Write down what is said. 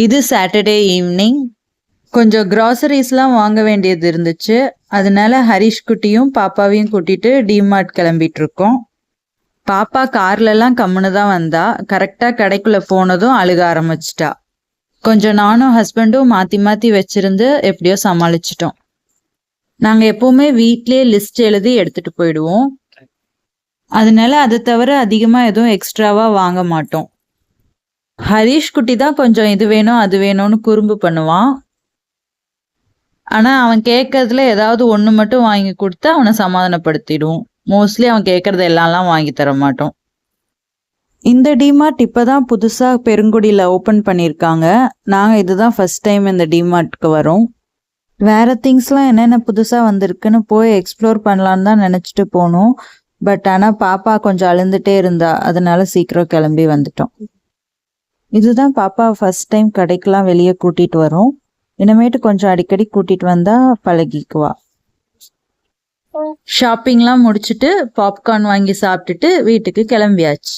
இது Saturday evening. கொஞ்சம் கிராசரிஸ்லாம் வாங்க வேண்டியது இருந்துச்சு. அதனால ஹரிஷ் குட்டியும் பாப்பாவையும் கூட்டிட்டு டிமார்ட் கிளம்பிட்டு இருக்கோம். பாப்பா கார்லலாம் கம்முன்னு தான் வந்தா. கரெக்டாக கடைக்குள்ளே போனதும் அழுக ஆரம்பிச்சிட்டா. கொஞ்சம் நானும் ஹஸ்பண்டும் மாற்றி மாற்றி வச்சிருந்து எப்படியோ சமாளிச்சிட்டோம். நாங்கள் எப்போவுமே வீட்லேயே லிஸ்ட் எழுதி எடுத்துகிட்டு போயிடுவோம். அதனால அதை தவிர அதிகமாக எதுவும் எக்ஸ்ட்ராவாக வாங்க மாட்டோம். ஹரிஷ் குட்டி தான் கொஞ்சம் இது வேணும் அது வேணும்னு குறும்பு பண்ணுவான். ஆனால் அவன் கேட்கறதுல ஏதாவது ஒன்று மட்டும் வாங்கி கொடுத்தா அவனை சமாதானப்படுத்திடுவோம். மோஸ்ட்லி அவன் கேட்கறது எல்லாம் வாங்கி தர மாட்டோம். இந்த டிமார்ட் இப்போ தான் புதுசாக பெருங்குடியில் ஓப்பன் பண்ணியிருக்காங்க. நாங்கள் இதுதான் ஃபர்ஸ்ட் டைம் இந்த டிமார்ட்க்கு வரோம். வேறு திங்ஸ்லாம் என்னென்ன புதுசாக வந்திருக்குன்னு போய் எக்ஸ்ப்ளோர் பண்ணலான்னு தான் நினச்சிட்டு போனோம். பட் ஆனால் பாப்பா கொஞ்சம் அழுந்துட்டே இருந்தா, அதனால சீக்கிரம் கிளம்பி வந்துட்டோம். இதுதான் பாப்பா ஃபர்ஸ்ட் டைம் கடைக்கெலாம் வெளியே கூட்டிகிட்டு வரோம். இனிமேட்டு கொஞ்சம் அடிக்கடி கூட்டிகிட்டு வந்தால் பழகிக்குவா. ஷாப்பிங்லாம் முடிச்சுட்டு பாப்கார்ன் வாங்கி சாப்பிட்டுட்டு வீட்டுக்கு கிளம்பியாச்சு.